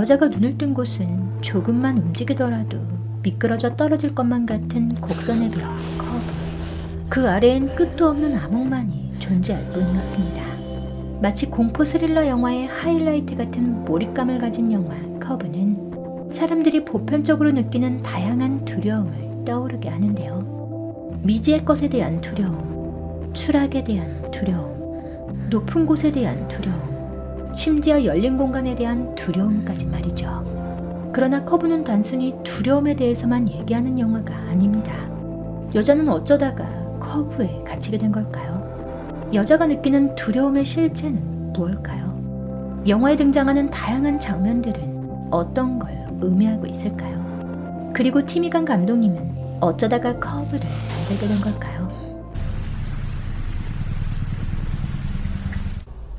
여자가 눈을 뜬 곳은 조금만 움직이더라도 미끄러져 떨어질 것만 같은 곡선의 벽, 커브. 그 아래엔 끝도 없는 암흑만이 존재할 뿐이었습니다. 마치 공포 스릴러 영화의 하이라이트 같은 몰입감을 가진 영화 커브는 사람들이 보편적으로 느끼는 다양한 두려움을 떠오르게 하는데요. 미지의 것에 대한 두려움, 추락에 대한 두려움, 높은 곳에 대한 두려움, 심지어 열린 공간에 대한 두려움까지 말이죠. 그러나 커브는 단순히 두려움에 대해서만 얘기하는 영화가 아닙니다. 여자는 어쩌다가 커브에 갇히게 된 걸까요? 여자가 느끼는 두려움의 실체는 무엇일까요? 영화에 등장하는 다양한 장면들은 어떤 걸 의미하고 있을까요? 그리고 티미간 감독님은 어쩌다가 커브를 만들게 된 걸까요?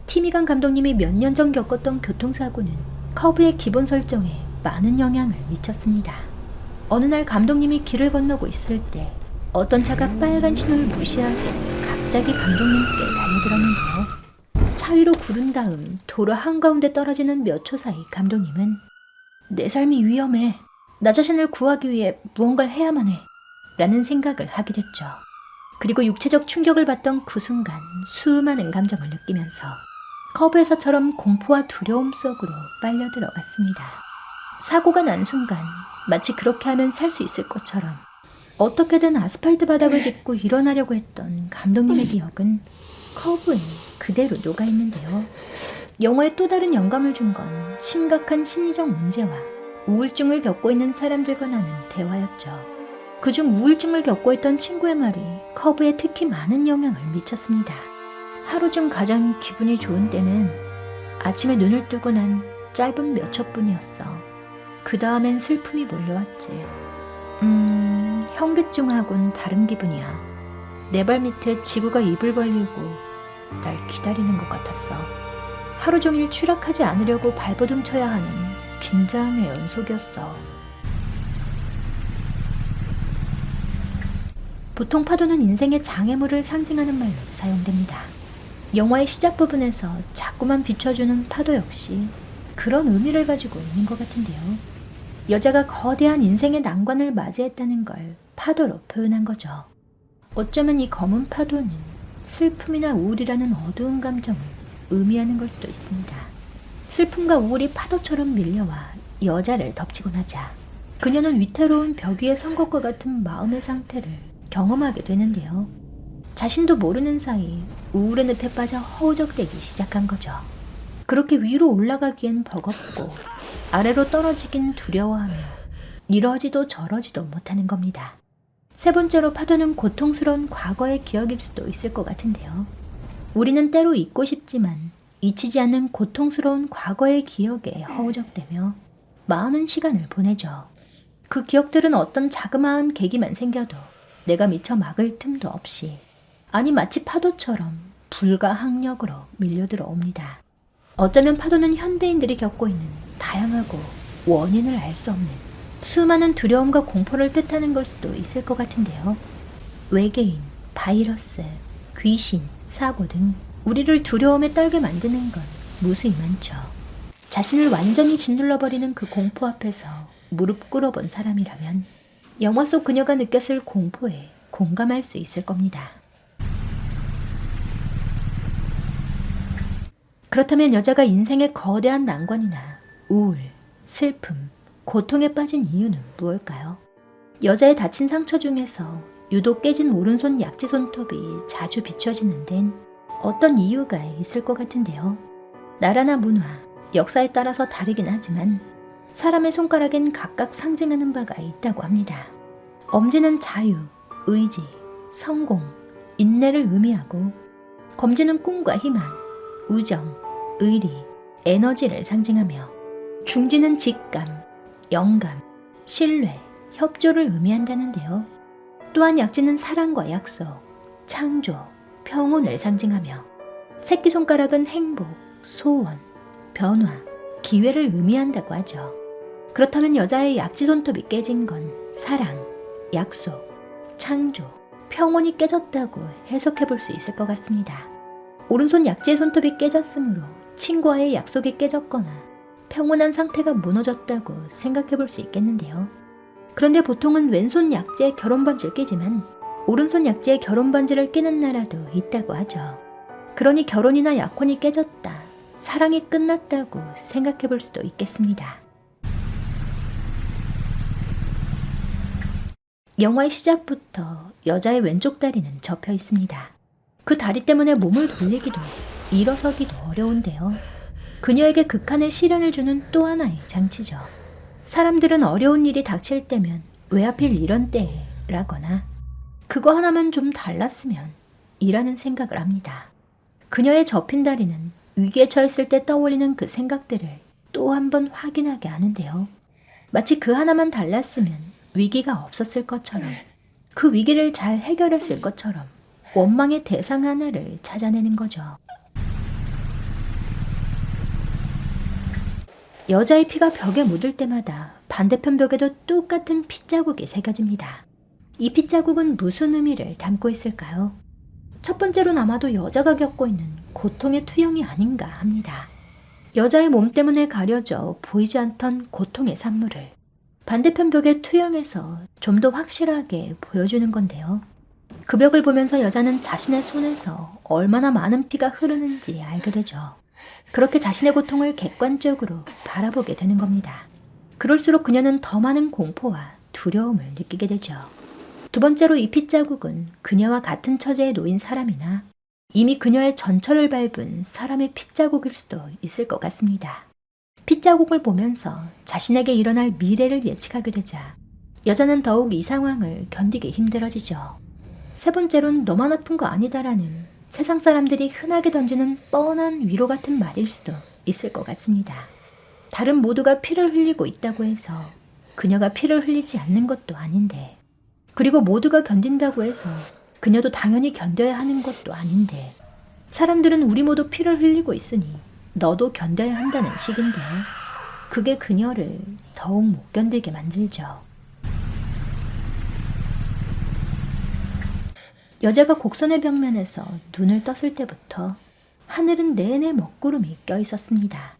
티미간 감독님이 몇 년 전 겪었던 교통사고는 커브의 기본 설정에 많은 영향을 미쳤습니다. 어느 날 감독님이 길을 건너고 있을 때 어떤 차가 빨간 신호를 무시하고 갑자기 감독님께 달려들었는데요. 차 위로 구른 다음 도로 한가운데 떨어지는 몇 초 사이 감독님은 내 삶이 위험해. 나 자신을 구하기 위해 무언가를 해야만 해. 라는 생각을 하게 됐죠. 그리고 육체적 충격을 받던 그 순간 수많은 감정을 느끼면서 커브에서처럼 공포와 두려움 속으로 빨려 들어갔습니다. 사고가 난 순간 마치 그렇게 하면 살 수 있을 것처럼 어떻게든 아스팔트 바닥을 딛고 일어나려고 했던 감독님의 기억은 커브에 그대로 녹아있는데요. 영화에 또 다른 영감을 준 건 심각한 심리적 문제와 우울증을 겪고 있는 사람들과 나눈 대화였죠. 그중 우울증을 겪고 있던 친구의 말이 커브에 특히 많은 영향을 미쳤습니다. 하루 중 가장 기분이 좋은 때는 아침에 눈을 뜨고 난 짧은 몇 초뿐이었어. 그 다음엔 슬픔이 몰려왔지. 현기증하고는 다른 기분이야. 내 발 밑에 지구가 입을 벌리고 날 기다리는 것 같았어. 하루 종일 추락하지 않으려고 발버둥 쳐야 하는 긴장의 연속이었어. 보통 파도는 인생의 장애물을 상징하는 말로 사용됩니다. 영화의 시작 부분에서 자꾸만 비춰주는 파도 역시 그런 의미를 가지고 있는 것 같은데요. 여자가 거대한 인생의 난관을 맞이했다는 걸 파도로 표현한 거죠. 어쩌면 이 검은 파도는 슬픔이나 우울이라는 어두운 감정을 의미하는 걸 수도 있습니다. 슬픔과 우울이 파도처럼 밀려와 여자를 덮치고 나자 그녀는 위태로운 벽 위에 선 것과 같은 마음의 상태를 경험하게 되는데요. 자신도 모르는 사이 우울의 늪에 빠져 허우적대기 시작한 거죠. 그렇게 위로 올라가기엔 버겁고 아래로 떨어지긴 두려워하며 이러지도 저러지도 못하는 겁니다. 세 번째로 파도는 고통스러운 과거의 기억일 수도 있을 것 같은데요. 우리는 때로 잊고 싶지만 잊히지 않는 고통스러운 과거의 기억에 허우적대며 많은 시간을 보내죠. 그 기억들은 어떤 자그마한 계기만 생겨도 내가 미처 막을 틈도 없이, 아니 마치 파도처럼 불가항력으로 밀려들어 옵니다. 어쩌면 파도는 현대인들이 겪고 있는 다양하고 원인을 알 수 없는 수많은 두려움과 공포를 뜻하는 걸 수도 있을 것 같은데요. 외계인, 바이러스, 귀신, 사고 등 우리를 두려움에 떨게 만드는 건 무수히 많죠. 자신을 완전히 짓눌러버리는 그 공포 앞에서 무릎 꿇어본 사람이라면 영화 속 그녀가 느꼈을 공포에 공감할 수 있을 겁니다. 그렇다면 여자가 인생의 거대한 난관이나 우울, 슬픔, 고통에 빠진 이유는 무엇일까요? 여자의 다친 상처 중에서 유독 깨진 오른손 약지 손톱이 자주 비춰지는 데는 어떤 이유가 있을 것 같은데요. 나라나 문화, 역사에 따라서 다르긴 하지만 사람의 손가락엔 각각 상징하는 바가 있다고 합니다. 엄지는 자유, 의지, 성공, 인내를 의미하고 검지는 꿈과 희망, 우정, 의리, 에너지를 상징하며 중지는 직감, 영감, 신뢰, 협조를 의미한다는데요. 또한 약지는 사랑과 약속, 창조, 평온을 상징하며 새끼손가락은 행복, 소원, 변화, 기회를 의미한다고 하죠. 그렇다면 여자의 약지 손톱이 깨진 건 사랑, 약속, 창조, 평온이 깨졌다고 해석해 볼 수 있을 것 같습니다. 오른손 약지의 손톱이 깨졌으므로 친구와의 약속이 깨졌거나 평온한 상태가 무너졌다고 생각해 볼 수 있겠는데요. 그런데 보통은 왼손 약지에 결혼 반지를 끼지만 오른손 약지에 결혼 반지를 끼는 나라도 있다고 하죠. 그러니 결혼이나 약혼이 깨졌다, 사랑이 끝났다고 생각해 볼 수도 있겠습니다. 영화의 시작부터 여자의 왼쪽 다리는 접혀 있습니다. 그 다리 때문에 몸을 돌리기도, 일어서기도 어려운데요. 그녀에게 극한의 시련을 주는 또 하나의 장치죠. 사람들은 어려운 일이 닥칠 때면 왜 하필 이런 때에 라거나 그거 하나만 좀 달랐으면 이라는 생각을 합니다. 그녀의 접힌 다리는 위기에 처했을 때 떠올리는 그 생각들을 또 한 번 확인하게 하는데요. 마치 그 하나만 달랐으면 위기가 없었을 것처럼, 그 위기를 잘 해결했을 것처럼 원망의 대상 하나를 찾아내는 거죠. 여자의 피가 벽에 묻을 때마다 반대편 벽에도 똑같은 핏자국이 새겨집니다. 이 핏자국은 무슨 의미를 담고 있을까요? 첫 번째로는 아마도 여자가 겪고 있는 고통의 투영이 아닌가 합니다. 여자의 몸 때문에 가려져 보이지 않던 고통의 산물을 반대편 벽에 투영해서 좀 더 확실하게 보여주는 건데요. 그 벽을 보면서 여자는 자신의 손에서 얼마나 많은 피가 흐르는지 알게 되죠. 그렇게 자신의 고통을 객관적으로 바라보게 되는 겁니다. 그럴수록 그녀는 더 많은 공포와 두려움을 느끼게 되죠. 두 번째로 이 핏자국은 그녀와 같은 처지에 놓인 사람이나 이미 그녀의 전철을 밟은 사람의 핏자국일 수도 있을 것 같습니다. 핏자국을 보면서 자신에게 일어날 미래를 예측하게 되자 여자는 더욱 이 상황을 견디기 힘들어지죠. 세 번째로는 너만 아픈 거 아니다라는 세상 사람들이 흔하게 던지는 뻔한 위로 같은 말일 수도 있을 것 같습니다. 다른 모두가 피를 흘리고 있다고 해서 그녀가 피를 흘리지 않는 것도 아닌데, 그리고 모두가 견딘다고 해서 그녀도 당연히 견뎌야 하는 것도 아닌데, 사람들은 우리 모두 피를 흘리고 있으니 너도 견뎌야 한다는 식인데, 그게 그녀를 더욱 못 견디게 만들죠. 여자가 곡선의 벽면에서 눈을 떴을 때부터 하늘은 내내 먹구름이 껴 있었습니다.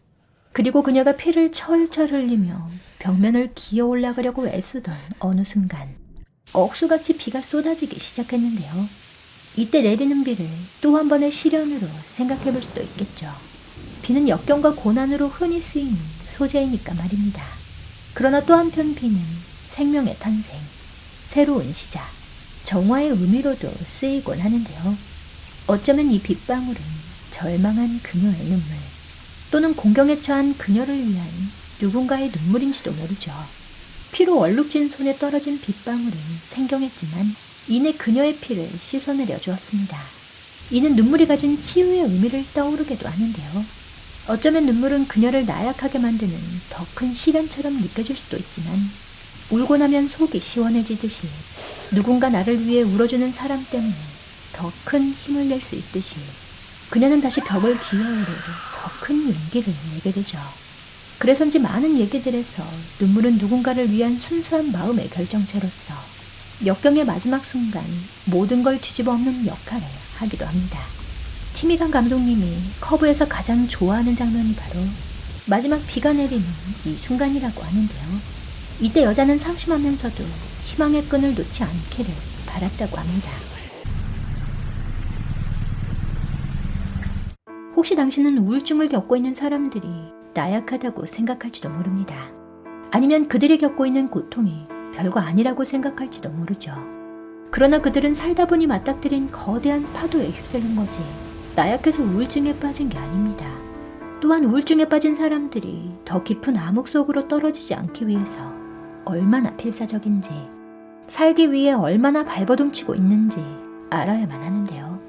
그리고 그녀가 피를 철철 흘리며 벽면을 기어 올라가려고 애쓰던 어느 순간 억수같이 비가 쏟아지기 시작했는데요. 이때 내리는 비를 또 한 번의 시련으로 생각해 볼 수도 있겠죠. 비는 역경과 고난으로 흔히 쓰이는 소재이니까 말입니다. 그러나 또 한편 비는 생명의 탄생, 새로운 시작, 정화의 의미로도 쓰이곤 하는데요. 어쩌면 이 빗방울은 절망한 그녀의 눈물, 또는 공경에 처한 그녀를 위한 누군가의 눈물인지도 모르죠. 피로 얼룩진 손에 떨어진 빗방울은 생경했지만 이내 그녀의 피를 씻어내려 주었습니다. 이는 눈물이 가진 치유의 의미를 떠오르게도 하는데요. 어쩌면 눈물은 그녀를 나약하게 만드는 더 큰 시련처럼 느껴질 수도 있지만, 울고 나면 속이 시원해지듯이 누군가 나를 위해 울어주는 사람 때문에 더 큰 힘을 낼 수 있듯이 그녀는 다시 벽을 기어오르 더 큰 용기를 내게 되죠. 그래서인지 많은 얘기들에서 눈물은 누군가를 위한 순수한 마음의 결정체로서 역경의 마지막 순간 모든 걸 뒤집어 엎는 역할을 하기도 합니다. 티미간 감독님이 커브에서 가장 좋아하는 장면이 바로 마지막 비가 내리는 이 순간이라고 하는데요. 이때 여자는 상심하면서도 희망의 끈을 놓지 않기를 바랐다고 합니다. 혹시 당신은 우울증을 겪고 있는 사람들이 나약하다고 생각할지도 모릅니다. 아니면 그들이 겪고 있는 고통이 별거 아니라고 생각할지도 모르죠. 그러나 그들은 살다 보니 맞닥뜨린 거대한 파도에 휩쓸린 거지 나약해서 우울증에 빠진 게 아닙니다. 또한 우울증에 빠진 사람들이 더 깊은 암흑 속으로 떨어지지 않기 위해서 얼마나 필사적인지, 살기 위해 얼마나 발버둥치고 있는지 알아야만 하는데요.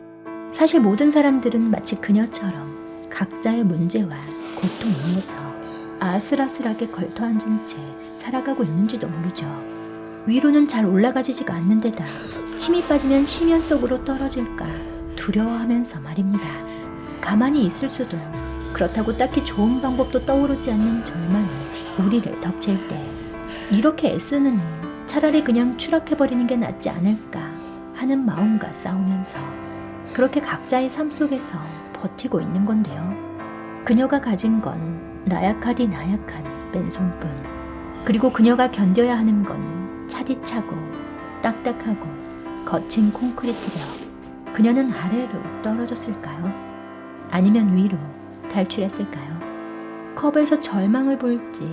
사실 모든 사람들은 마치 그녀처럼 각자의 문제와 고통 위에서 아슬아슬하게 걸터앉은 채 살아가고 있는지도 모르죠. 위로는 잘 올라가지지가 않는 데다 힘이 빠지면 심연 속으로 떨어질까 두려워하면서 말입니다. 가만히 있을 수도, 그렇다고 딱히 좋은 방법도 떠오르지 않는 절망이 우리를 덮칠 때 이렇게 애쓰느니 차라리 그냥 추락해버리는 게 낫지 않을까 하는 마음과 싸우면서 그렇게 각자의 삶 속에서 버티고 있는 건데요. 그녀가 가진 건 나약하디 나약한 맨손뿐. 그리고 그녀가 견뎌야 하는 건 차디차고 딱딱하고 거친 콘크리트며 그녀는 아래로 떨어졌을까요? 아니면 위로 탈출했을까요? 컵에서 절망을 볼지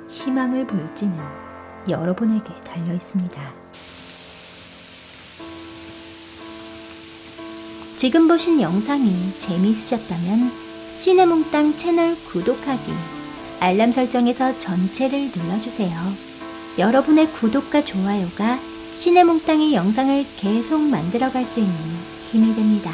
희망을 볼지는 여러분에게 달려 있습니다. 지금 보신 영상이 재미있으셨다면 시네몽땅 채널 구독하기, 알람 설정에서 전체를 눌러주세요. 여러분의 구독과 좋아요가 시네몽땅의 영상을 계속 만들어갈 수 있는 힘이 됩니다.